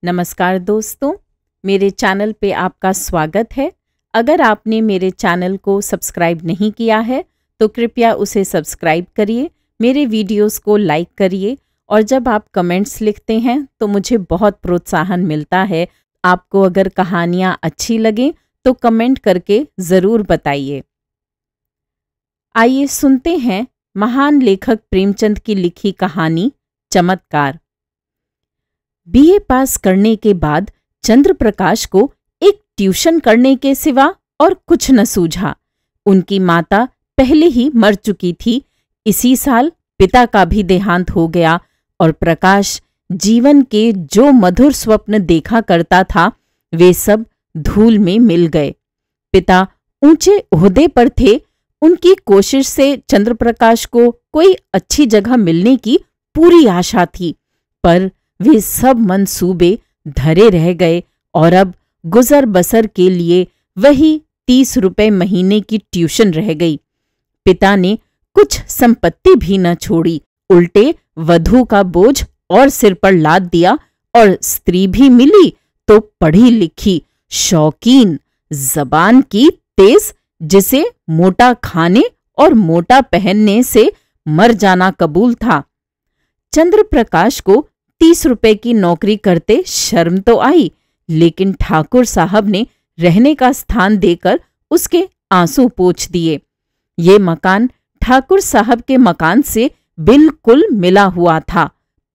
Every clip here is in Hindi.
नमस्कार दोस्तों, मेरे चैनल पे आपका स्वागत है। अगर आपने मेरे चैनल को सब्सक्राइब नहीं किया है तो कृपया उसे सब्सक्राइब करिए, मेरे वीडियोस को लाइक करिए और जब आप कमेंट्स लिखते हैं तो मुझे बहुत प्रोत्साहन मिलता है। आपको अगर कहानियाँ अच्छी लगें तो कमेंट करके ज़रूर बताइए। आइए सुनते हैं महान लेखक प्रेमचंद की लिखी कहानी चमत्कार। बीए पास करने के बाद चंद्रप्रकाश को एक ट्यूशन करने के सिवा और कुछ न सूझा। उनकी माता पहले ही मर चुकी थी। इसी साल पिता का भी देहांत हो गया और प्रकाश जीवन के जो मधुर स्वप्न देखा करता था वे सब धूल में मिल गए। पिता ऊंचे ओहदे पर थे। उनकी कोशिश से चंद्रप्रकाश को कोई अच्छी जगह मिलने की पूरी आशा थी, पर वे सब मंसूबे धरे रह गए और अब गुजर बसर के लिए वही 30 रुपए महीने की ट्यूशन रह गई। पिता ने कुछ संपत्ति भी न छोड़ी, उल्टे वधू का बोझ और सिर पर लाद दिया और स्त्री भी मिली तो पढ़ी लिखी, शौकीन, जबान की तेज, जिसे मोटा खाने और मोटा पहनने से मर जाना कबूल था। चंद्रप्रकाश को 30 रुपए की नौकरी करते शर्म तो आई, लेकिन ठाकुर साहब ने रहने का स्थान देकर उसके आंसू पोंछ दिए। ये मकान ठाकुर साहब के मकान से बिल्कुल मिला हुआ था,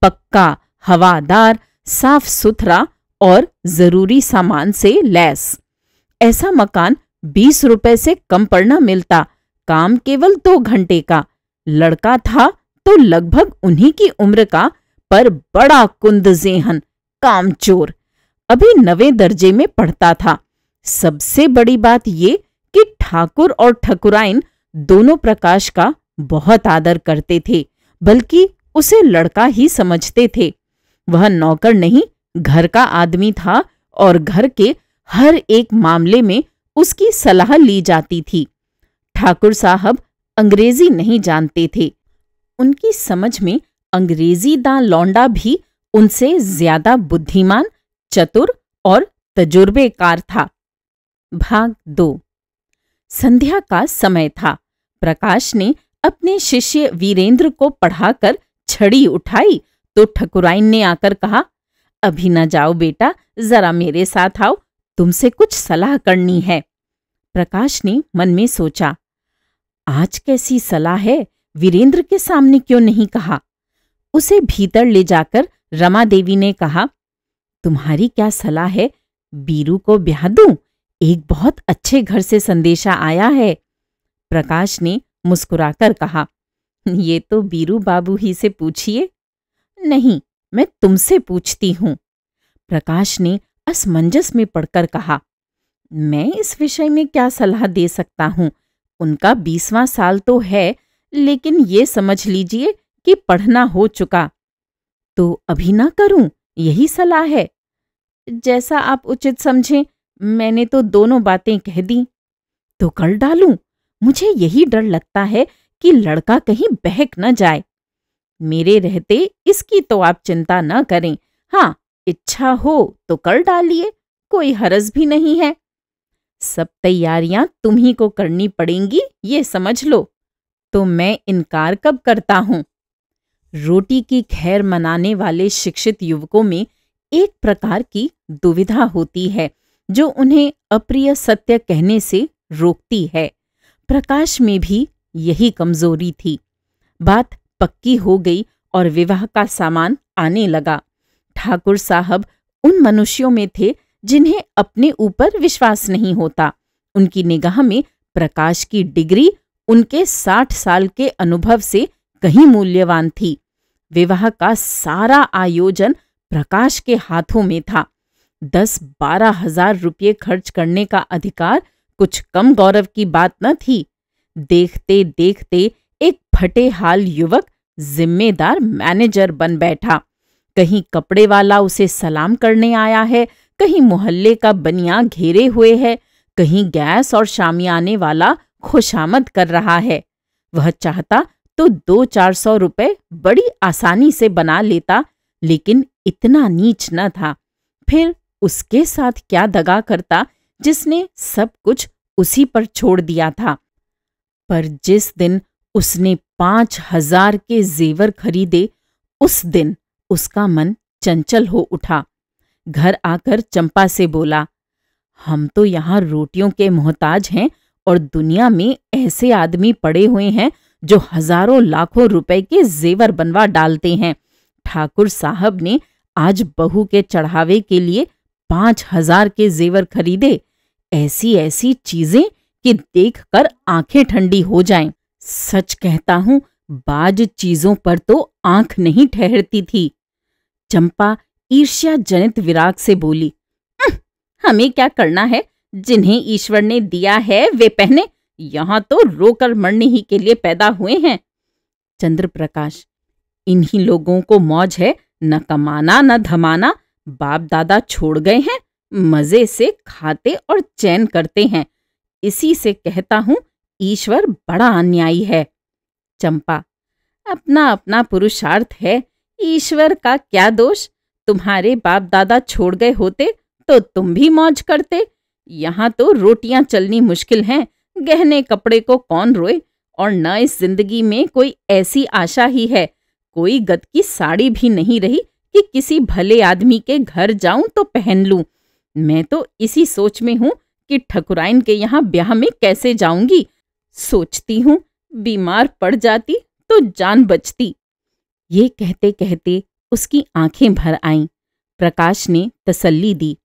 पक्का, हवादार, साफ सुथरा और जरूरी सामान से लैस। ऐसा मकान 20 रुपए से कम पर न मिलता। काम केवल 2 घंटे का। लड़का था तो लगभग उन्हीं की उम्र का, पर बड़ा कुंद-ज़ेहन, कामचोर। अभी 9वें दर्जे में पढ़ता था। सबसे बड़ी बात ये कि ठाकुर और ठकुराइन दोनों प्रकाश का बहुत आदर करते थे, बल्कि उसे लड़का ही समझते थे। वह नौकर नहीं, घर का आदमी था और घर के हर एक मामले में उसकी सलाह ली जाती थी। ठाकुर साहब अंग्रेजी नहीं जानते थे। उनकी समझ में अंग्रेजी दां लौंडा भी उनसे ज्यादा बुद्धिमान, चतुर और तजुर्बेकार था। भाग 2। संध्या का समय था। प्रकाश ने अपने शिष्य वीरेंद्र को पढ़ाकर छड़ी उठाई तो ठकुराइन ने आकर कहा, अभी न जाओ बेटा, जरा मेरे साथ आओ, तुमसे कुछ सलाह करनी है। प्रकाश ने मन में सोचा, आज कैसी सलाह है, वीरेंद्र के सामने क्यों नहीं कहा। उसे भीतर ले जाकर रमा देवी ने कहा, तुम्हारी क्या सलाह है, बीरू को ब्याह दूं? एक बहुत अच्छे घर से संदेशा आया है। प्रकाश ने मुस्कुराकर कहा, ये तो बीरू बाबू ही से पूछिए। नहीं, मैं तुमसे पूछती हूं। प्रकाश ने असमंजस में पड़कर कहा, मैं इस विषय में क्या सलाह दे सकता हूं? उनका 20वां साल तो है, लेकिन ये समझ लीजिए कि पढ़ना हो चुका। तो अभी ना करूं, यही सलाह है। जैसा आप उचित समझें, मैंने तो दोनों बातें कह दी। तो कर डालूं? मुझे यही डर लगता है कि लड़का कहीं बहक न जाए। मेरे रहते इसकी तो आप चिंता न करें। हाँ, इच्छा हो तो कर डालिए, कोई हरज भी नहीं है। सब तैयारियां तुम्ही को करनी पड़ेंगी, ये समझ लो। तो मैं इनकार कब करता हूं? रोटी की खैर मनाने वाले शिक्षित युवकों में एक प्रकार की दुविधा होती है जो उन्हें अप्रिय सत्य कहने से रोकती है। प्रकाश में भी यही कमजोरी थी। बात पक्की हो गई और विवाह का सामान आने लगा। ठाकुर साहब उन मनुष्यों में थे जिन्हें अपने ऊपर विश्वास नहीं होता। उनकी निगाह में प्रकाश की डिग्री उनके 60 साल के अनुभव से कहीं मूल्यवान थी। विवाह का सारा आयोजन प्रकाश के हाथों में था। 10-12 हजार रुपये खर्च करने का अधिकार कुछ कम गौरव की बात न थी। देखते देखते एक फटे हाल युवक जिम्मेदार मैनेजर बन बैठा। कहीं कपड़े वाला उसे सलाम करने आया है, कहीं मोहल्ले का बनिया घेरे हुए है, कहीं गैस और शामियाने वाला खुशामद कर रहा है। वह चाहता तो 200-400 रुपए बड़ी आसानी से बना लेता, लेकिन इतना नीच न था। फिर उसके साथ क्या दगा करता जिसने सब कुछ उसी पर छोड़ दिया था। पर जिस दिन उसने 5,000 के जेवर खरीदे, उस दिन उसका मन चंचल हो उठा। घर आकर चंपा से बोला, हम तो यहाँ रोटियों के मोहताज हैं और दुनिया में ऐसे आदमी पड़े हुए हैं जो हजारों लाखों रुपए के जेवर बनवा डालते हैं। ठाकुर साहब ने आज बहू के चढ़ावे के लिए 5,000 के जेवर खरीदे। ऐसी ऐसी चीजें कि देखकर आंखें ठंडी हो जाएं। सच कहता हूं, बाज चीजों पर तो आंख नहीं ठहरती थी। चंपा ईर्ष्या जनित विराग से बोली, हमें क्या करना है? जिन्हें ईश्वर ने दिया है वे पहने, यहां तो रोकर मरने ही के लिए पैदा हुए हैं। चंद्रप्रकाश, इन्हीं लोगों को मौज है, न कमाना न धमाना। बाप दादा छोड़ गए हैं, मजे से खाते और चैन करते हैं। इसी से कहता हूं, ईश्वर बड़ा अन्यायी है। चंपा, अपना अपना पुरुषार्थ है, ईश्वर का क्या दोष? तुम्हारे बाप दादा छोड़ गए होते तो तुम भी मौज करते। यहाँ तो रोटियां चलनी मुश्किल हैं, गहने कपड़े को कौन रोए? और न इस जिंदगी में कोई ऐसी आशा ही है। कोई गत की साड़ी भी नहीं रही कि किसी भले आदमी के घर जाऊं तो पहन लूं। मैं तो इसी सोच में हूं कि ठकुराइन के यहाँ ब्याह में कैसे जाऊंगी। सोचती हूं बीमार पड़ जाती तो जान बचती। ये कहते कहते उसकी आंखें भर आईं। प्रकाश ने तसल्ली दी,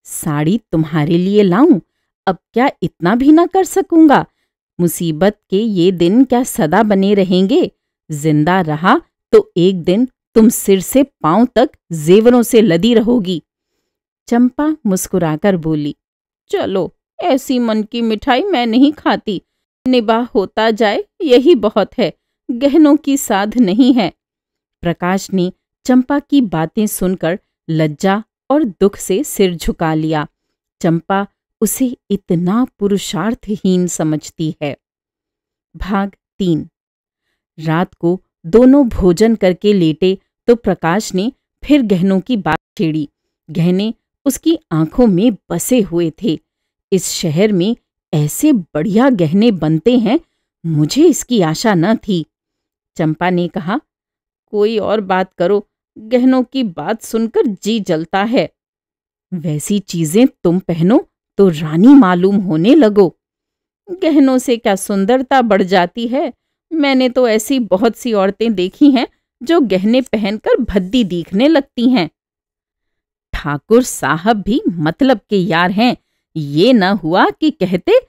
साड़ी तुम्हारे लिए लाऊं? अब क्या इतना भी ना कर सकूंगा? मुसीबत के ये दिन क्या सदा बने रहेंगे? जिंदा रहा तो एक दिन तुम सिर से पांव तक जेवरों से लदी रहोगी। चंपा मुस्कुराकर बोली, चलो, ऐसी मन की मिठाई मैं नहीं खाती। निबाह होता जाए यही बहुत है, गहनों की साध नहीं है। प्रकाश ने चंपा की बातें सुनकर लज्जा और दुख से सिर झुका लिया। चंपा उसे इतना पुरुषार्थहीन समझती है। भाग 3। रात को दोनों भोजन करके लेटे तो प्रकाश ने फिर गहनों की बात छेड़ी। गहने उसकी आंखों में बसे हुए थे। इस शहर में ऐसे बढ़िया गहने बनते हैं, मुझे इसकी आशा न थी। चंपा ने कहा, कोई और बात करो, गहनों की बात सुनकर जी जलता है। वैसी चीजें तुम पहनो तो रानी मालूम होने लगो। गहनों से क्या सुंदरता बढ़ जाती है? मैंने तो ऐसी बहुत सी औरतें देखी हैं जो गहने पहनकर भद्दी दिखने लगती हैं। ठाकुर साहब भी मतलब के यार हैं। ये न हुआ कि कहते,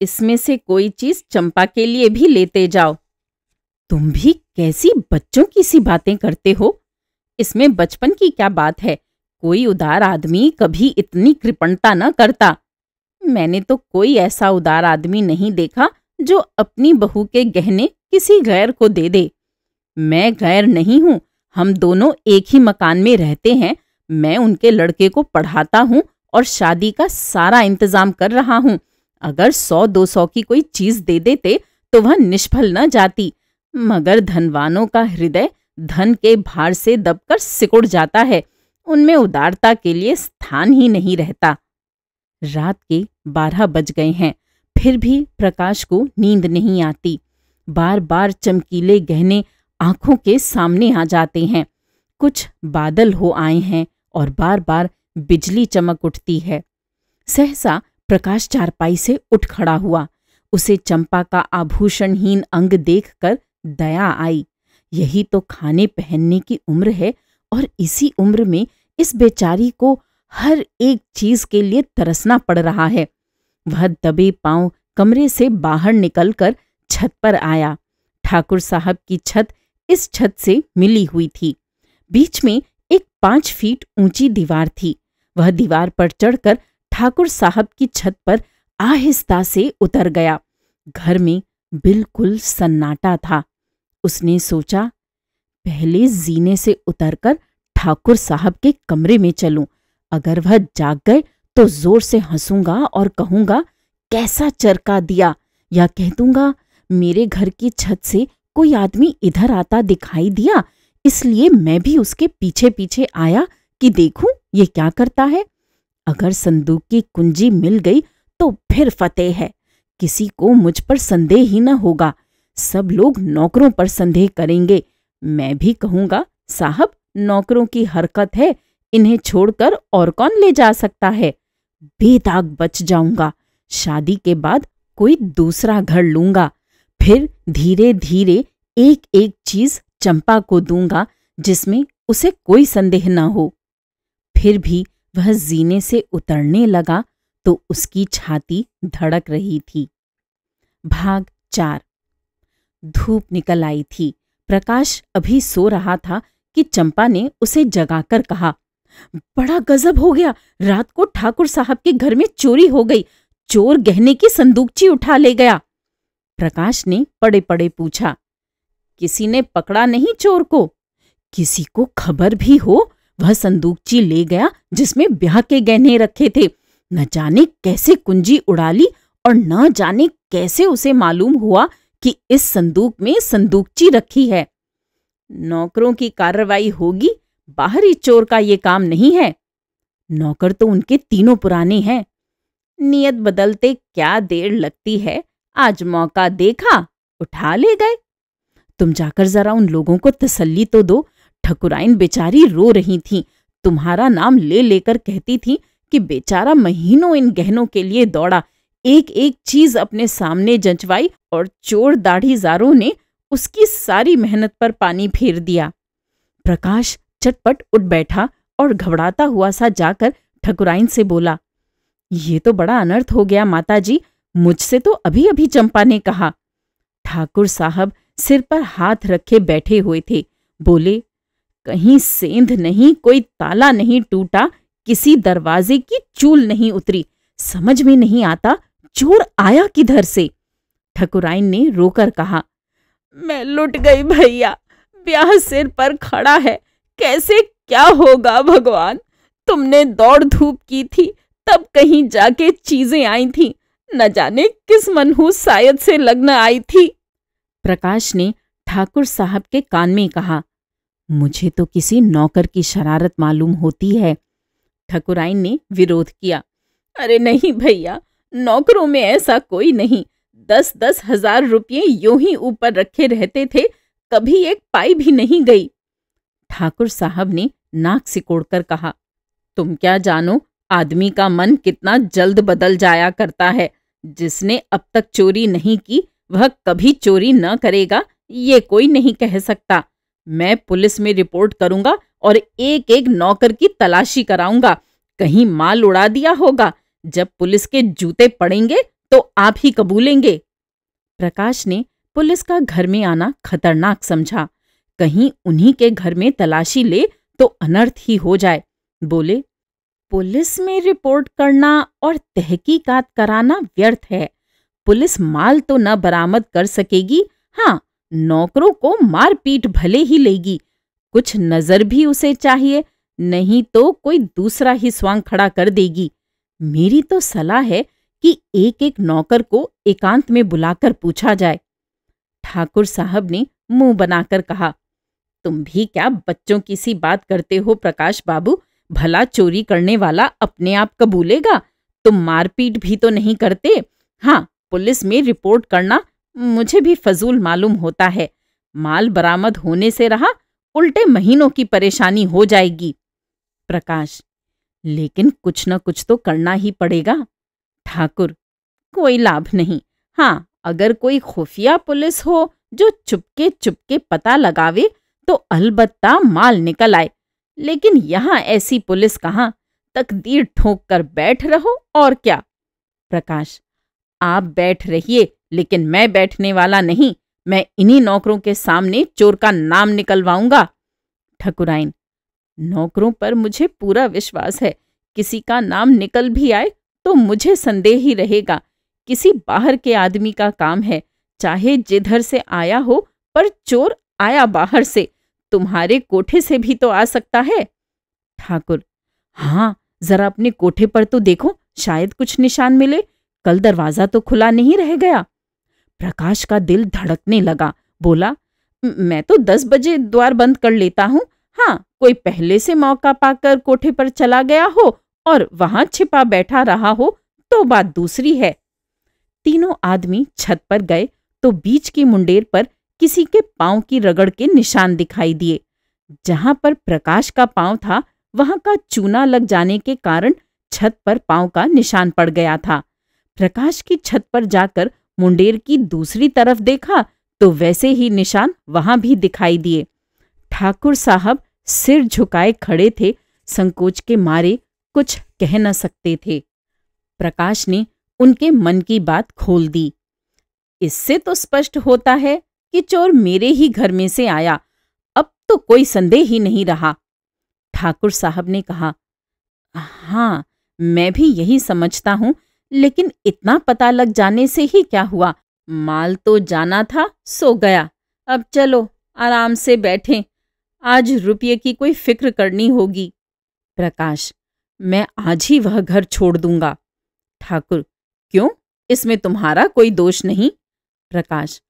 इसमें से कोई चीज चंपा के लिए भी लेते जाओ। तुम भी कैसी बच्चों की सी बातें करते हो? इसमें बचपन की क्या बात है? कोई उदार आदमी कभी इतनी कृपणता न करता। मैंने तो कोई ऐसा उदार आदमी नहीं देखा जो अपनी बहू के गहने किसी गैर को दे दे। मैं गैर नहीं हूं, हम दोनों एक ही मकान में रहते हैं। मैं उनके लड़के को पढ़ाता हूं और शादी का सारा इंतजाम कर रहा हूं। अगर 100-200 की कोई चीज दे देते तो वह निष्फल न जाती, मगर धनवानों का हृदय धन के भार से दबकर सिकुड़ जाता है। उनमें उदारता के लिए स्थान ही नहीं रहता। रात के 12 बज गए हैं, फिर भी प्रकाश को नींद नहीं आती। बार बार चमकीले गहने आंखों के सामने आ जाते हैं। कुछ बादल हो आए हैं और बार बार बिजली चमक उठती है। सहसा प्रकाश चारपाई से उठ खड़ा हुआ। उसे चंपा का आभूषणहीन अंग देखकर दया आई। यही तो खाने पहनने की उम्र है और इसी उम्र में इस बेचारी को हर एक चीज के लिए तरसना पड़ रहा है। वह दबे पांव कमरे से बाहर निकलकर छत पर आया। ठाकुर साहब की छत इस छत से मिली हुई थी। बीच में एक 5 फीट ऊंची दीवार थी। वह दीवार पर चढ़कर ठाकुर साहब की छत पर आहिस्ता से उतर गया। घर में बिल्कुल सन्नाटा था। उसने सोचा, पहले जीने से उतरकर ठाकुर साहब के कमरे में चलूं। अगर वह जाग गए तो जोर से हंसूंगा और कहूंगा, कैसा चरका दिया, या कह दूंगा, मेरे घर की छत से कोई आदमी इधर आता दिखाई दिया, इसलिए मैं भी उसके पीछे पीछे आया कि देखूं ये क्या करता है? अगर संदूक की कुंजी मिल गई तो फिर फतेह है। किसी को मुझ पर संदेह ही न होगा। सब लोग नौकरों पर संदेह करेंगे। मैं भी कहूंगा, साहब नौकरों की हरकत है, इन्हें छोड़कर और कौन ले जा सकता है। बेदाग बच जाऊंगा। शादी के बाद कोई दूसरा घर लूंगा। फिर धीरे धीरे एक एक चीज चंपा को दूंगा जिसमें उसे कोई संदेह न हो। फिर भी वह जीने से उतरने लगा तो उसकी छाती धड़क रही थी। भाग 4। धूप निकल आई थी। प्रकाश अभी सो रहा था कि चंपा ने उसे जगाकर कहा, बड़ा गजब हो गया। रात को ठाकुर साहब के घर में चोरी हो गई। चोर गहने की संदूकची उठा ले गया। प्रकाश ने पड़े पड़े पूछा, किसी ने पकड़ा नहीं चोर को? किसी को खबर भी हो? वह संदूकची ले गया जिसमें ब्याह के गहने रखे थे। न जाने कैसे कुंजी उड़ा ली और न जाने कैसे उसे मालूम हुआ कि इस संदूक में संदूकची रखी है। नौकरों की कार्रवाई होगी। बाहरी चोर का ये काम नहीं है। नौकर तो उनके तीनों पुराने हैं। नियत बदलते क्या देर लगती है। आज मौका देखा, उठा ले गए। तुम जाकर जरा उन लोगों को तसल्ली तो दो। ठकुराइन बेचारी रो रही थीं। तुम्हारा नाम ले लेकर कहती थी कि बेचारा महीनों इन गहनों के लिए दौड़ा, एक एक चीज अपने सामने जंचवाई और चोर दाढ़ीदारों ने उसकी सारी मेहनत पर पानी फेर दिया। प्रकाश चटपट उठ बैठा और घबराता हुआ सा जाकर ठकुराइन से बोला, ये तो बड़ा अनर्थ हो गया माताजी। मुझसे तो अभी अभी चंपा ने कहा। ठाकुर साहब सिर पर हाथ रखे बैठे हुए थे। बोले, कहीं सेंध नहीं, कोई ताला नहीं टूटा, किसी दरवाजे की चूल नहीं उतरी। समझ में नहीं आता चोर आया किधर से। ठकुराइन ने रोकर कहा, मैं लुट गई भैया। ब्याह सिर पर खड़ा है, कैसे क्या होगा भगवान। तुमने दौड़ धूप की थी, तब कहीं जाके चीजें आई थी। न जाने किस मनहूस शायद से लगन आई थी। प्रकाश ने ठाकुर साहब के कान में कहा, मुझे तो किसी नौकर की शरारत मालूम होती है। ठकुराइन ने विरोध किया, अरे नहीं भैया, नौकरों में ऐसा कोई नहीं। 10-10 हजार रुपये यूं ही ऊपर रखे रहते थे, कभी एक पाई भी नहीं गई। ठाकुर साहब ने नाक सिकोड़कर कहा, तुम क्या जानो आदमी का मन कितना जल्द बदल जाया करता है। जिसने अब तक चोरी नहीं की वह कभी चोरी न करेगा, ये कोई नहीं कह सकता। मैं पुलिस में रिपोर्ट करूंगा और एक एक नौकर की तलाशी कराऊंगा। कहीं माल उड़ा दिया होगा। जब पुलिस के जूते पड़ेंगे तो आप ही कबूलेंगे। प्रकाश ने पुलिस का घर में आना खतरनाक समझा। कहीं उन्हीं के घर में तलाशी ले तो अनर्थ ही हो जाए। बोले, पुलिस में रिपोर्ट करना और तहकीकात कराना व्यर्थ है। पुलिस माल तो न बरामद कर सकेगी, हाँ नौकरों को मार पीट भले ही लेगी। कुछ नजर भी उसे चाहिए, नहीं तो कोई दूसरा ही स्वांग खड़ा कर देगी। मेरी तो सलाह है कि एक एक नौकर को एकांत में बुलाकर पूछा जाए। ठाकुर साहब ने मुंह बनाकर कहा, तुम भी क्या बच्चों की सी बात करते हो प्रकाश बाबू। भला चोरी करने वाला अपने आप कबूलेगा? तुम मारपीट भी तो नहीं करते। हाँ, पुलिस में रिपोर्ट करना मुझे भी फजूल मालूम होता है। माल बरामद होने से रहा, उल्टे महीनों की परेशानी हो जाएगी। प्रकाश, लेकिन कुछ न कुछ तो करना ही पड़ेगा। ठाकुर, कोई लाभ नहीं। हाँ, अगर कोई खुफिया पुलिस हो जो चुपके चुपके पता लगावे तो अलबत्ता माल निकल आए। लेकिन यहाँ ऐसी पुलिस कहाँ, तकदीर ठोक कर बैठ रहो और क्या। प्रकाश, आप बैठ रहिए, लेकिन मैं बैठने वाला नहीं। मैं इन्हीं नौकरों के सामने चोर का नाम निकलवाऊंगा। ठकुराइन, नौकरों पर मुझे पूरा विश्वास है। किसी का नाम निकल भी आए तो मुझे संदेह ही रहेगा। किसी बाहर के आदमी का काम है, चाहे जिधर से आया हो, पर चोर आया बाहर से। तुम्हारे कोठे से भी तो आ सकता है। ठाकुर, हाँ जरा अपने कोठे पर तो देखो, शायद कुछ निशान मिले। कल दरवाजा तो खुला नहीं रह गया। प्रकाश का दिल धड़कने लगा। बोला, मैं तो 10 बजे द्वार बंद कर लेता हूँ। हाँ, कोई पहले से मौका पाकर कोठे पर चला गया हो और वहां छिपा बैठा रहा हो तो बात दूसरी है। तीनों आदमी छत पर गए तो बीच की मुंडेर पर किसी के पांव की रगड़ के निशान दिखाई दिए। जहां पर प्रकाश का पांव था वहां का चूना लग जाने के कारण छत पर पांव का निशान पड़ गया था। प्रकाश की छत पर जाकर मुंडेर की दूसरी तरफ देखा तो वैसे ही निशान वहां भी दिखाई दिए। ठाकुर साहब सिर झुकाए खड़े थे, संकोच के मारे कुछ कह न सकते थे। प्रकाश ने उनके मन की बात खोल दी। इससे तो स्पष्ट होता है कि चोर मेरे ही घर में से आया, अब तो कोई संदेह ही नहीं रहा। ठाकुर साहब ने कहा, हाँ, मैं भी यही समझता हूं, लेकिन इतना पता लग जाने से ही क्या हुआ, माल तो जाना था सो गया। अब चलो आराम से बैठें, आज रुपये की कोई फिक्र करनी होगी। प्रकाश, मैं आज ही वह घर छोड़ दूंगा। ठाकुर, क्यों, इसमें तुम्हारा कोई दोष नहीं। प्रकाश,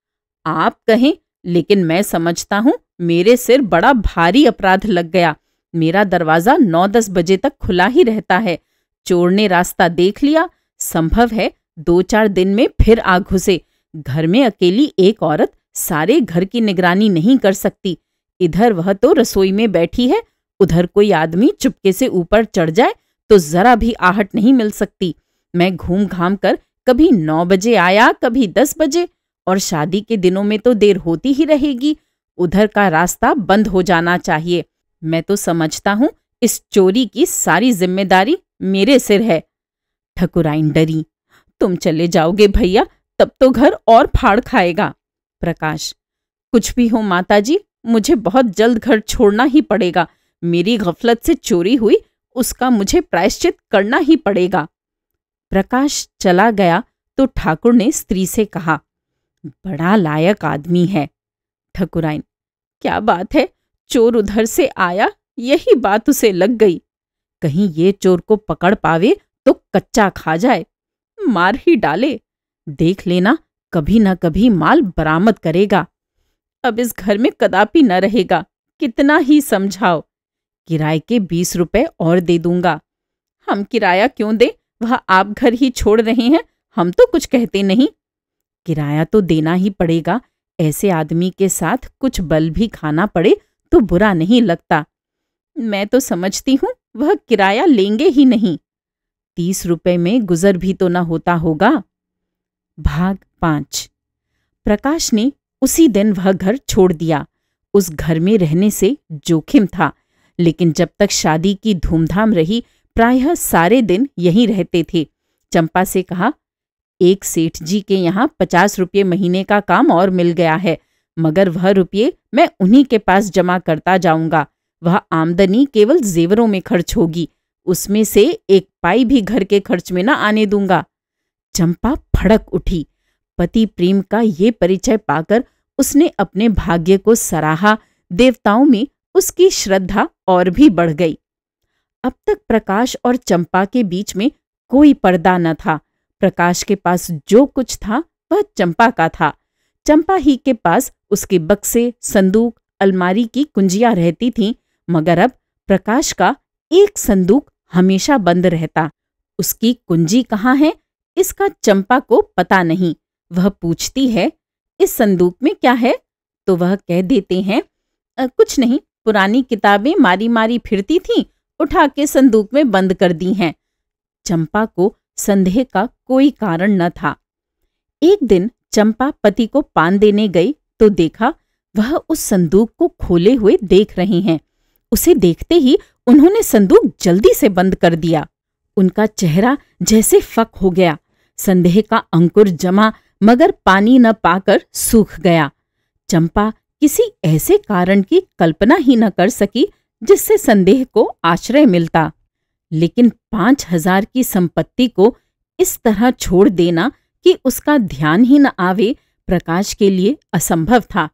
आप कहें, लेकिन मैं समझता हूं मेरे सिर बड़ा भारी अपराध लग गया। मेरा दरवाजा 9-10 बजे तक खुला ही रहता है। चोर ने रास्ता देख लिया, संभव है 2-4 दिन में फिर आ घुसे। घर में अकेली एक औरत सारे घर की निगरानी नहीं कर सकती। इधर वह तो रसोई में बैठी है, उधर कोई आदमी चुपके से ऊपर चढ़ जाए तो जरा भी आहट नहीं मिल सकती। मैं घूम घाम कर कभी 9 बजे आया, कभी 10 बजे, और शादी के दिनों में तो देर होती ही रहेगी। उधर का रास्ता बंद हो जाना चाहिए। मैं तो समझता हूं इस चोरी की सारी जिम्मेदारी मेरे सिर है। ठकुराइन डरी, तुम चले जाओगे भैया, तब तो घर और फाड़ खाएगा। प्रकाश, कुछ भी हो माताजी, मुझे बहुत जल्द घर छोड़ना ही पड़ेगा। मेरी गफलत से चोरी हुई, उसका मुझे प्रायश्चित करना ही पड़ेगा। प्रकाश चला गया तो ठाकुर ने स्त्री से कहा, बड़ा लायक आदमी है। ठकुराइन, क्या बात है, चोर उधर से आया, यही बात उसे लग गई। कहीं ये चोर को पकड़ पावे तो कच्चा खा जाए, मार ही डाले। देख लेना, कभी न कभी माल बरामद करेगा। अब इस घर में कदापि न रहेगा, कितना ही समझाओ। किराए के 20 रुपए और दे दूंगा। हम किराया क्यों दे, वह आप घर ही छोड़ रहे हैं, हम तो कुछ कहते नहीं। किराया तो देना ही पड़ेगा, ऐसे आदमी के साथ कुछ बल भी खाना पड़े तो बुरा नहीं लगता। मैं तो समझती हूं वह किराया लेंगे ही नहीं। 30 रुपए में गुजर भी तो न होता होगा। भाग 5। प्रकाश ने उसी दिन वह घर छोड़ दिया। उस घर में रहने से जोखिम था, लेकिन जब तक शादी की धूमधाम रही प्रायः सारे दिन यहीं रहते थे। चंपा से कहा, एक सेठ जी के यहाँ 50 रुपये महीने का काम और मिल गया है, मगर वह रुपये मैं उन्हीं के पास जमा करता जाऊंगा। वह आमदनी केवल जेवरों में खर्च होगी, उसमें से एक पाई भी घर के खर्च में न आने दूंगा। चंपा भड़क उठी। पति प्रेम का ये परिचय पाकर उसने अपने भाग्य को सराहा। देवताओं में उसकी श्रद्धा और भी बढ़ गई। अब तक प्रकाश और चंपा के बीच में कोई पर्दा न था। प्रकाश के पास जो कुछ था वह चंपा का था। चंपा ही के पास उसके बक्से, संदूक, अलमारी की कुंजियां रहती थीं, मगर अब प्रकाश का एक संदूक हमेशा बंद रहता। उसकी कुंजी कहाँ है, इसका चंपा को पता नहीं। वह पूछती है, इस संदूक में क्या है? तो वह कह देते हैं, कुछ नहीं, पुरानी किताबें मारी मारी फिरती थीं, उठा के संदूक में बंद कर दी हैं। चंपा को संदेह का कोई कारण न था। एक दिन चंपा पति को पान देने गई तो देखा वह उस संदूक को खोले हुए देख रहे हैं। उसे देखते ही उन्होंने संदूक जल्दी से बंद कर दिया। उनका चेहरा जैसे फक हो गया। संदेह का अंकुर जमा, मगर पानी न पाकर सूख गया। चंपा किसी ऐसे कारण की कल्पना ही न कर सकी जिससे संदेह को आश्रय मिलता। लेकिन 5,000 की संपत्ति को इस तरह छोड़ देना कि उसका ध्यान ही न आवे, प्रकाश के लिए असंभव था।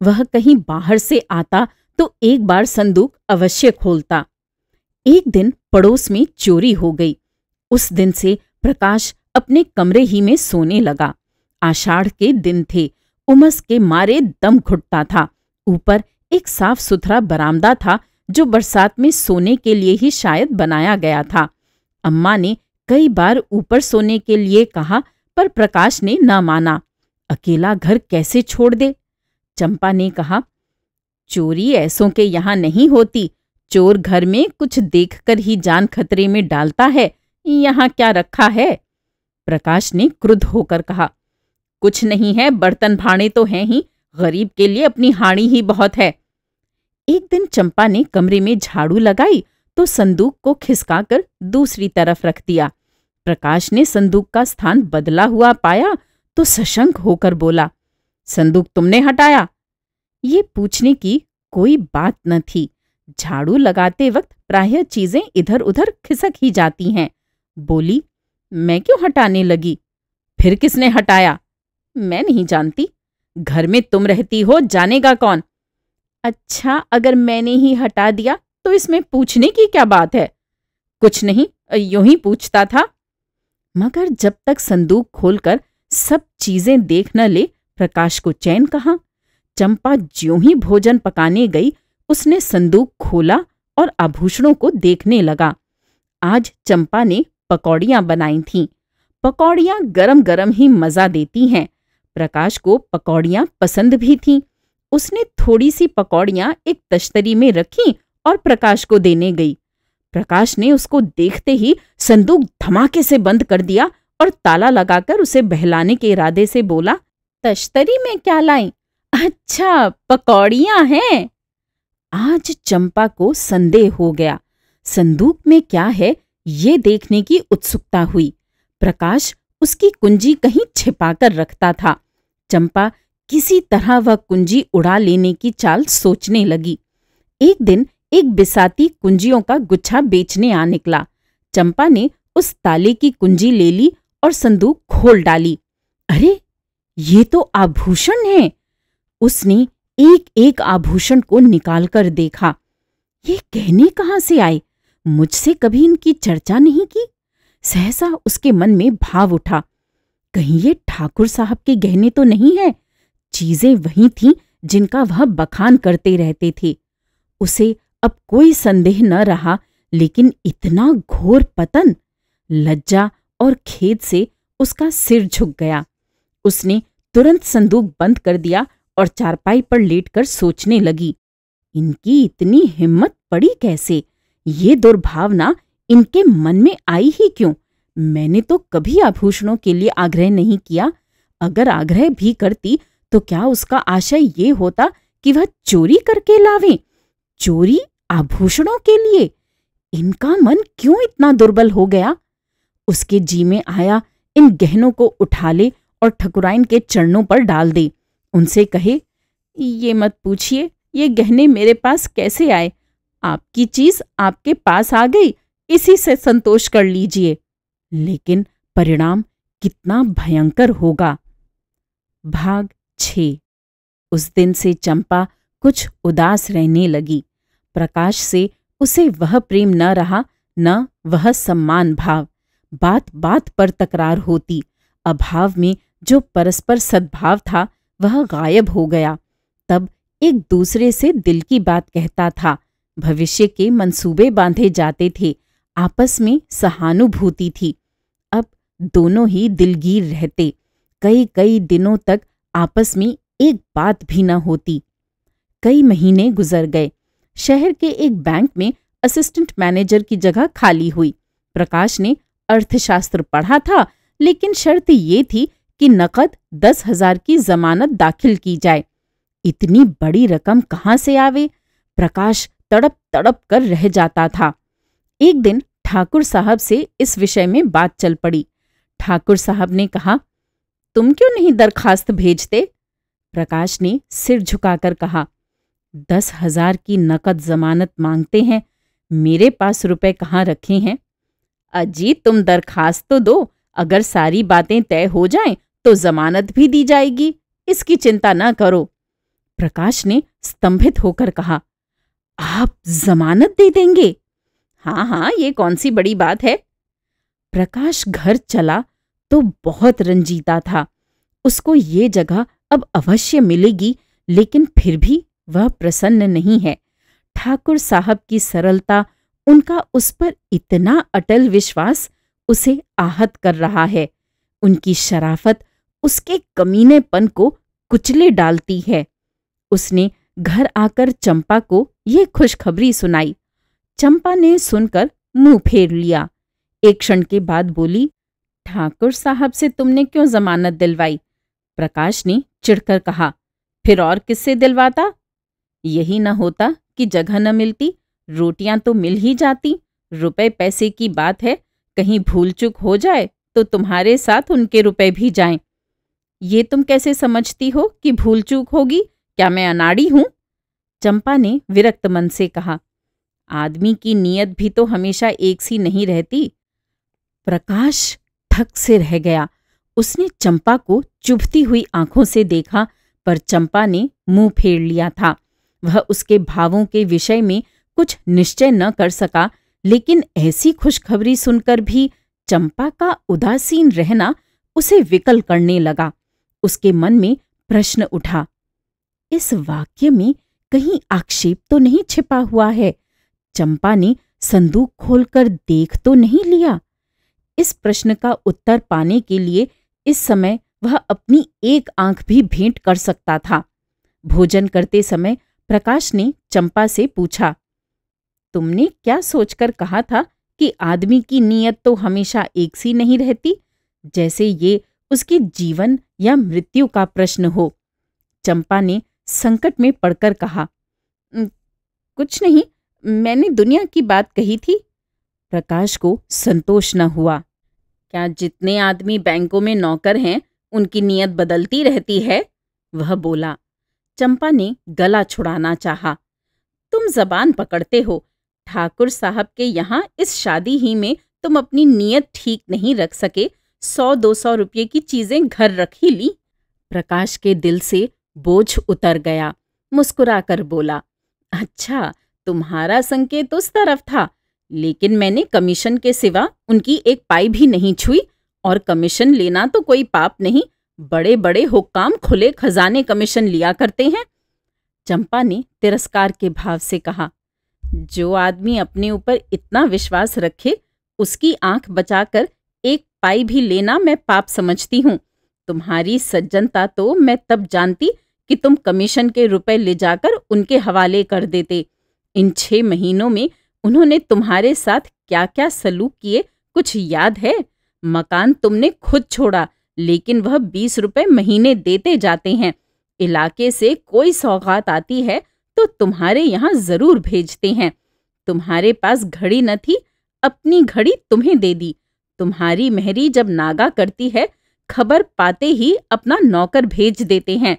वह कहीं बाहर से आता तो एक बार संदूक अवश्य खोलता। एक दिन पड़ोस में चोरी हो गई। उस दिन से प्रकाश अपने कमरे ही में सोने लगा। आषाढ़ के दिन थे, उमस के मारे दम घुटता था। ऊपर एक साफ सुथरा बरामदा था जो बरसात में सोने के लिए ही शायद बनाया गया था। अम्मा ने कई बार ऊपर सोने के लिए कहा, पर प्रकाश ने न माना। अकेला घर कैसे छोड़ दे? चंपा ने कहा, चोरी ऐसों के यहाँ नहीं होती। चोर घर में कुछ देखकर ही जान खतरे में डालता है। यहाँ क्या रखा है? प्रकाश ने क्रुद्ध होकर कहा, कुछ नहीं है, बर्तन भाड़े तो हैं ही, गरीब के लिए अपनी हाड़ी ही बहुत है। एक दिन चंपा ने कमरे में झाड़ू लगाई तो संदूक को खिसकाकर दूसरी तरफ रख दिया। प्रकाश ने संदूक का स्थान बदला हुआ पाया तो सशंक होकर बोला, संदूक तुमने हटाया? ये पूछने की कोई बात न थी। झाड़ू लगाते वक्त प्रायः चीजें इधर उधर खिसक ही जाती हैं। बोली, मैं क्यों हटाने लगी? फिर किसने हटाया? मैं नहीं जानती। घर में तुम रहती हो, जानेगा कौन? अच्छा, अगर मैंने ही हटा दिया तो इसमें पूछने की क्या बात है? कुछ नहीं, यूं ही पूछता था। मगर जब तक संदूक खोलकर सब चीजें देख न ले, प्रकाश को चैन कहाँ। चंपा ज्यों ही भोजन पकाने गई, उसने संदूक खोला और आभूषणों को देखने लगा। आज चंपा ने पकौड़ियां बनाई थीं। पकौड़ियां गरम गरम ही मजा देती हैं। प्रकाश को पकौड़ियां पसंद भी थीं। उसने थोड़ी सी पकौड़ियां एक तश्तरी में रखीं और प्रकाश को देने गई। प्रकाश ने उसको देखते ही संदूक धमाके से बंद कर दिया और ताला लगाकर उसे बहलाने के इरादे से बोला, तश्तरी में क्या लाई? अच्छा, पकौड़ियां हैं। आज चंपा को संदेह हो गया। संदूक में क्या है ये देखने की उत्सुकता हुई। प्रकाश उसकी कुंजी कहीं छिपाकर रखता था। चंपा किसी तरह वह कुंजी उड़ा लेने की चाल सोचने लगी। एक दिन एक बिसाती कुंजियों का गुच्छा बेचने आ निकला। चंपा ने उस ताले की कुंजी ले ली और संदूक खोल डाली। अरे, ये तो आभूषण है। उसने एक एक आभूषण को निकालकर देखा। ये गहने कहाँ से आए? मुझसे कभी इनकी चर्चा नहीं की। सहसा उसके मन में भाव उठा, कहीं ये ठाकुर साहब के गहने तो नहीं है? चीजें वही थीं जिनका वह बखान करते रहते थे। उसे अब कोई संदेह न रहा, लेकिन इतना घोर पतन! लज्जा और खेद से उसका सिर झुक गया। उसने तुरंत संदूक बंद कर दिया और चारपाई पर लेटकर सोचने लगी, इनकी इतनी हिम्मत पड़ी कैसे? ये दुर्भावना इनके मन में आई ही क्यों? मैंने तो कभी आभूषणों के लिए आग्रह नहीं किया। अगर आग्रह भी करती तो क्या उसका आशय ये होता कि वह चोरी करके लावें? चोरी आभूषणों के लिए? इनका मन क्यों इतना दुर्बल हो गया? उसके जी में आया, इन गहनों को उठा ले और ठकुराइन के चरणों पर डाल दे। उनसे कहे, ये मत पूछिए ये गहने मेरे पास कैसे आए। आपकी चीज आपके पास आ गई, इसी से संतोष कर लीजिए। लेकिन परिणाम कितना भयंकर होगा। भाग 6। उस दिन से चंपा कुछ उदास रहने लगी। प्रकाश से उसे वह प्रेम न रहा, न वह सम्मान भाव। बात बात पर तकरार होती। अभाव में जो परस्पर सद्भाव था वह गायब हो गया। तब एक दूसरे से दिल की बात कहता था। भविष्य के मंसूबे बांधे जाते थे। आपस में सहानुभूति थी। अब दोनों ही दिलगीर रहते। कई कई दिनों तक आपस में एक बात भी न होती। कई महीने गुजर गए। शहर के एक बैंक में असिस्टेंट मैनेजर की जगह खाली हुई। प्रकाश ने अर्थशास्त्र पढ़ा था, लेकिन शर्त ये थी कि नकद 10,000 की जमानत दाखिल की जाए। इतनी बड़ी रकम कहाँ से आवे? प्रकाश तड़प तड़प कर रह जाता था। एक दिन ठाकुर साहब से इस विषय में बात चल पड़ी। ठाकुर साहब ने कहा, तुम क्यों नहीं दरखास्त भेजते? प्रकाश ने सिर झुकाकर कहा, 10,000 की नकद जमानत मांगते हैं, मेरे पास रुपए कहाँ रखे हैं? अजी, तुम दरखास्त तो दो, अगर सारी बातें तय हो जाएं तो जमानत भी दी जाएगी, इसकी चिंता न करो। प्रकाश ने स्तंभित होकर कहा, आप जमानत दे देंगे? हाँ हाँ, ये कौन सी बड़ी बात है। प्रकाश घर चला तो बहुत रंजीता था। उसको ये जगह अब अवश्य मिलेगी, लेकिन फिर भी वह प्रसन्न नहीं है। ठाकुर साहब की सरलता, उनका उस पर इतना अटल विश्वास उसे आहत कर रहा है। उनकी शराफत उसके कमीनेपन को कुचले डालती है। उसने घर आकर चंपा को ये खुशखबरी सुनाई। चंपा ने सुनकर मुंह फेर लिया। एक क्षण के बाद बोली, ठाकुर साहब से तुमने क्यों जमानत दिलवाई? प्रकाश ने चिढ़कर कहा, फिर और किससे दिलवाता? यही न होता कि जगह न मिलती, रोटियां तो मिल ही जाती। रुपए पैसे की बात है, कहीं भूल चूक हो जाए तो तुम्हारे साथ उनके रुपए भी जाएं। ये तुम कैसे समझती हो कि भूल चूक होगी? क्या मैं अनाड़ी हूं? चंपा ने विरक्त मन से कहा, आदमी की नीयत भी तो हमेशा एक सी नहीं रहती। प्रकाश थक से रह गया। उसने चंपा को चुभती हुई आंखों से देखा, पर चंपा ने मुंह फेर लिया था। वह उसके भावों के विषय में कुछ निश्चय न कर सका, लेकिन ऐसी खुशखबरी सुनकर भी चंपा का उदासीन रहना उसे विकल करने लगा। उसके मन में प्रश्न उठा, इस वाक्य में कहीं आक्षेप तो नहीं छिपा हुआ है? चंपा ने संदूक खोलकर देख तो नहीं लिया? इस प्रश्न का उत्तर पाने के लिए इस समय वह अपनी एक आंख भी भेंट कर सकता था। भोजन करते समय प्रकाश ने चंपा से पूछा, तुमने क्या सोचकर कहा था कि आदमी की नीयत तो हमेशा एक सी नहीं रहती, जैसे ये उसके जीवन या मृत्यु का प्रश्न हो? चंपा ने संकट में पड़कर कहा, कुछ नहीं, मैंने दुनिया की बात कही थी। प्रकाश को संतोष न हुआ। क्या जितने आदमी बैंकों में नौकर हैं उनकी नीयत बदलती रहती है? वह बोला। चंपा ने गला छुड़ाना चाहा। तुम जबान पकड़ते हो। ठाकुर साहब के यहाँ इस शादी ही में तुम अपनी नीयत ठीक नहीं रख सके, 100-200 रुपये की चीजें घर रख ही ली। प्रकाश के दिल से बोझ उतर गया। मुस्कुराकर बोला, अच्छा, तुम्हारा संकेत उस तरफ था, लेकिन मैंने कमीशन के सिवा उनकी एक पाई भी नहीं छुई, और कमीशन लेना तो कोई पाप नहीं। बड़े बड़े हुक्काम खुले खजाने कमीशन लिया करते हैं। चंपा ने तिरस्कार के भाव से कहा, जो आदमी अपने ऊपर इतना विश्वास रखे, उसकी आंख बचाकर एक पाई भी लेना मैं पाप समझती हूँ। तुम्हारी सज्जनता तो मैं तब जानती कि तुम कमीशन के रुपए ले जाकर उनके हवाले कर देते। इन 6 महीनों में उन्होंने तुम्हारे साथ क्या क्या सलूक किए कुछ याद है? मकान तुमने खुद छोड़ा, लेकिन वह 20 रुपए महीने देते जाते हैं। इलाके से कोई सौगात आती है तो तुम्हारे यहाँ जरूर भेजते हैं। तुम्हारे पास घड़ी न थी, अपनी घड़ी तुम्हें दे दी। तुम्हारी मेहरी जब नागा करती है, खबर पाते ही अपना नौकर भेज देते हैं।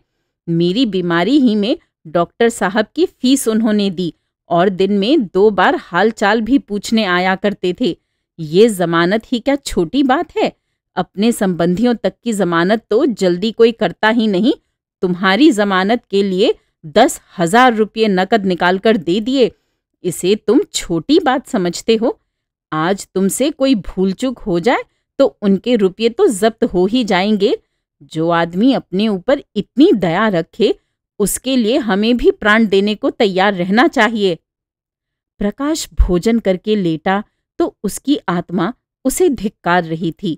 मेरी बीमारी ही में डॉक्टर साहब की फीस उन्होंने दी, और दिन में 2 बार हाल चाल भी पूछने आया करते थे। ये जमानत ही क्या छोटी बात है? अपने संबंधियों तक की जमानत तो जल्दी कोई करता ही नहीं। तुम्हारी जमानत के लिए 10,000 रुपये नकद निकालकर दे दिए। इसे तुम छोटी बात समझते हो? आज तुमसे कोई भूल चूक हो जाए तो उनके रुपये तो जब्त हो ही जाएंगे। जो आदमी अपने ऊपर इतनी दया रखे, उसके लिए हमें भी प्राण देने को तैयार रहना चाहिए। प्रकाश भोजन करके लेटा तो उसकी आत्मा उसे धिक्कार रही थी।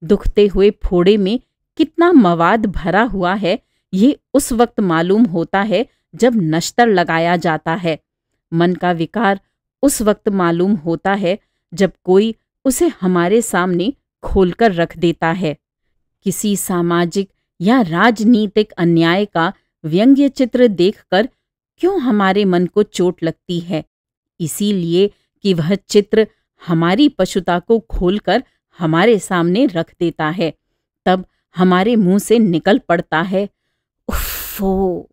दुखते हुए फोड़े में कितना मवाद भरा हुआ है, ये उस वक्त मालूम होता है जब नश्तर लगाया जाता है। मन का विकार उस वक्त मालूम होता है जब कोई उसे हमारे सामने खोलकर रख देता है। किसी सामाजिक या राजनीतिक अन्याय का व्यंग्य चित्र देखकर क्यों हमारे मन को चोट लगती है? इसीलिए कि वह चित्र हमारी पशुता को खोलकर हमारे सामने रख देता है। तब हमारे मुंह से निकल पड़ता है, उफ़्फ़ो।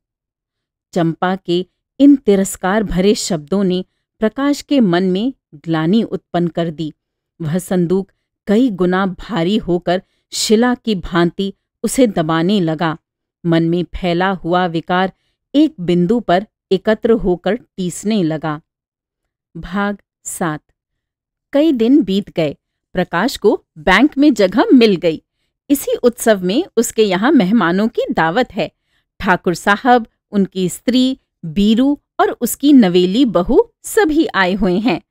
चंपा के इन तिरस्कार भरे शब्दों ने प्रकाश के मन में ग्लानि उत्पन्न कर दी। वह संदूक कई गुना भारी होकर शिला की भांति उसे दबाने लगा। मन में फैला हुआ विकार एक बिंदु पर एकत्र होकर टीसने लगा। भाग 7। कई दिन बीत गए। प्रकाश को बैंक में जगह मिल गई। इसी उत्सव में उसके यहाँ मेहमानों की दावत है। ठाकुर साहब, उनकी स्त्री, बीरू और उसकी नवेली बहू सभी आए हुए हैं।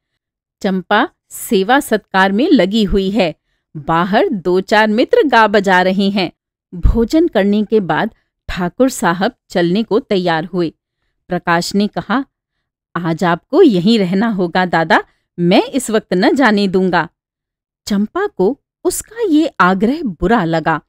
चंपा सेवा सत्कार में लगी हुई है। बाहर 2-4 मित्र गा बजा रहे हैं। भोजन करने के बाद ठाकुर साहब चलने को तैयार हुए। प्रकाश ने कहा, आज आपको यहीं रहना होगा दादा, मैं इस वक्त न जाने दूंगा। चंपा को उसका ये आग्रह बुरा लगा।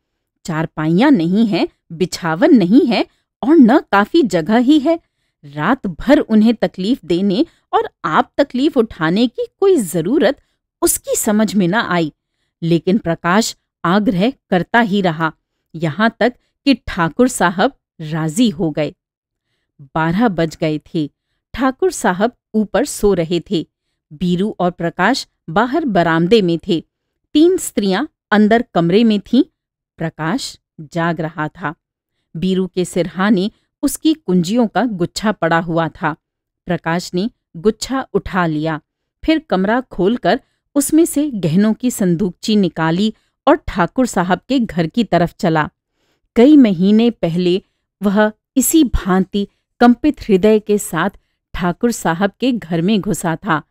चारपाइयां नहीं है, बिछावन नहीं है और न काफी जगह ही है। रात भर उन्हें तकलीफ देने और आप तकलीफ उठाने की कोई जरूरत उसकी समझ में न आई। लेकिन प्रकाश आग्रह करता ही रहा, यहां तक कि ठाकुर साहब राजी हो गए। 12 बज गए थे। ठाकुर साहब ऊपर सो रहे थे। बीरू और प्रकाश बाहर बरामदे में थे। 3 स्त्रियां अंदर कमरे में थीं। प्रकाश जाग रहा था। बीरू के सिरहाने उसकी कुंजियों का गुच्छा पड़ा हुआ था। प्रकाश ने गुच्छा उठा लिया, फिर कमरा खोलकर उसमें से गहनों की संदूकची निकाली और ठाकुर साहब के घर की तरफ चला। कई महीने पहले वह इसी भांति कंपित हृदय के साथ ठाकुर साहब के घर में घुसा था।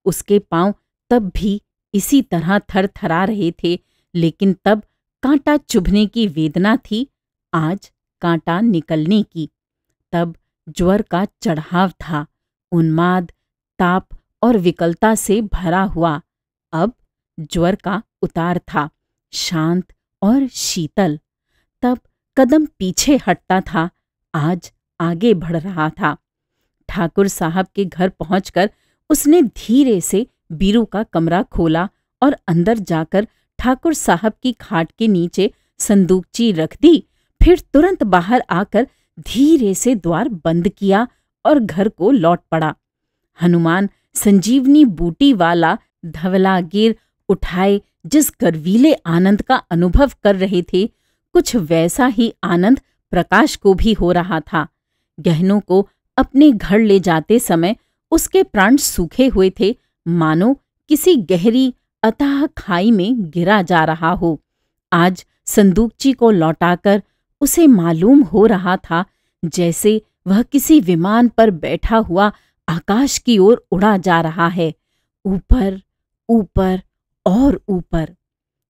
उसके पांव तब भी इसी तरह थरथरा रहे थे, लेकिन तब कांटा चुभने की वेदना थी, आज कांटा निकलने की। तब ज्वर का चढ़ाव था, उन्माद, ताप और विकलता से भरा हुआ। अब ज्वर का उतार था, शांत और शीतल। तब कदम पीछे हटता था, आज आगे बढ़ रहा था। ठाकुर साहब के घर पहुंचकर उसने धीरे से बीरू का कमरा खोला और अंदर जाकर ठाकुर साहब की खाट के नीचे संदूकची रख दी। फिर तुरंत बाहर आकर धीरे से द्वार बंद किया और घर को लौट पड़ा। हनुमान संजीवनी बूटी वाला धवलागिर उठाए जिस गर्वीले आनंद का अनुभव कर रहे थे, कुछ वैसा ही आनंद प्रकाश को भी हो रहा था। गहनों को अपने घर ले जाते समय उसके प्राण सूखे हुए थे, मानो किसी गहरी अथाह खाई में गिरा जा रहा हो। आज संदूकची को लौटाकर उसे मालूम हो रहा था जैसे वह किसी विमान पर बैठा हुआ आकाश की ओर उड़ा जा रहा है, ऊपर ऊपर और ऊपर।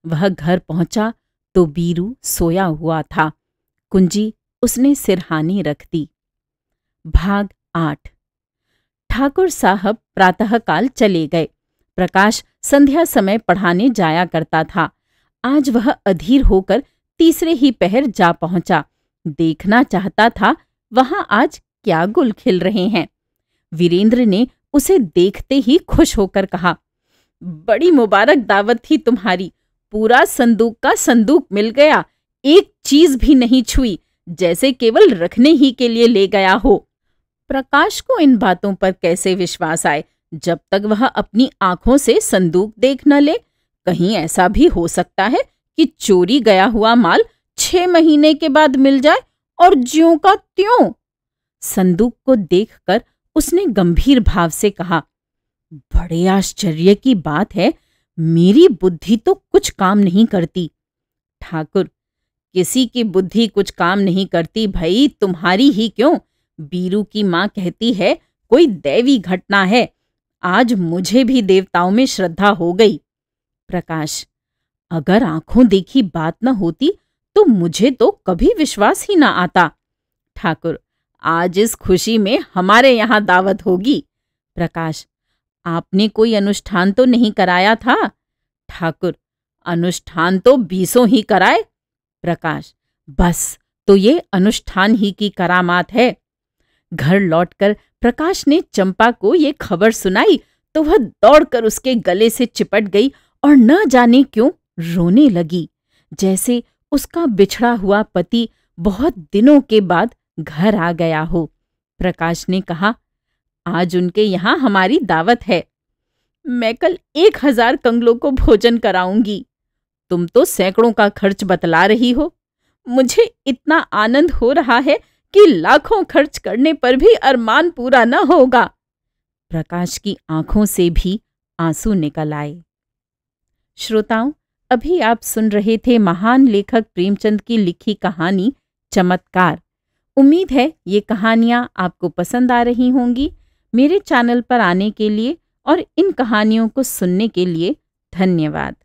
वह घर पहुंचा तो बीरू सोया हुआ था। कुंजी उसने सिरहाने रख दी। भाग 8। ठाकुर साहब प्रातःकाल चले गए। प्रकाश संध्या समय पढ़ाने जाया करता था। आज वह अधीर होकर तीसरे ही पहर जा पहुंचा। देखना चाहता था वहां आज क्या गुल खिल रहे हैं। वीरेंद्र ने उसे देखते ही खुश होकर कहा, बड़ी मुबारक दावत थी तुम्हारी। पूरा संदूक का संदूक मिल गया, एक चीज भी नहीं छुई, जैसे केवल रखने ही के लिए ले गया हो। प्रकाश को इन बातों पर कैसे विश्वास आए जब तक वह अपनी आंखों से संदूक देख न ले। कहीं ऐसा भी हो सकता है कि चोरी गया हुआ माल 6 महीने के बाद मिल जाए और ज्यों का त्यों। संदूक को देखकर उसने गंभीर भाव से कहा, बड़े आश्चर्य की बात है, मेरी बुद्धि तो कुछ काम नहीं करती। ठाकुर, किसी की बुद्धि कुछ काम नहीं करती भाई, तुम्हारी ही क्यों। बीरू की माँ कहती है कोई दैवी घटना है। आज मुझे भी देवताओं में श्रद्धा हो गई। प्रकाश, अगर आंखों देखी बात न होती तो मुझे तो कभी विश्वास ही न आता। ठाकुर, आज इस खुशी में हमारे यहाँ दावत होगी। प्रकाश, आपने कोई अनुष्ठान तो नहीं कराया था? ठाकुर, अनुष्ठान तो 20 ही कराए। प्रकाश, बस तो ये अनुष्ठान ही की करामात है। घर लौटकर प्रकाश ने चंपा को ये खबर सुनाई तो वह दौड़कर उसके गले से चिपट गई और न जाने क्यों रोने लगी, जैसे उसका बिछड़ा हुआ पति बहुत दिनों के बाद घर आ गया हो। प्रकाश ने कहा, आज उनके यहाँ हमारी दावत है। मैं कल 1000 कंगलों को भोजन कराऊंगी। तुम तो सैकड़ों का खर्च बतला रही हो। मुझे इतना आनंद हो रहा है कि लाखों खर्च करने पर भी अरमान पूरा न होगा। प्रकाश की आंखों से भी आंसू निकल आए। श्रोताओं, अभी आप सुन रहे थे महान लेखक प्रेमचंद की लिखी कहानी चमत्कार। उम्मीद है ये कहानियां आपको पसंद आ रही होंगी। मेरे चैनल पर आने के लिए और इन कहानियों को सुनने के लिए धन्यवाद।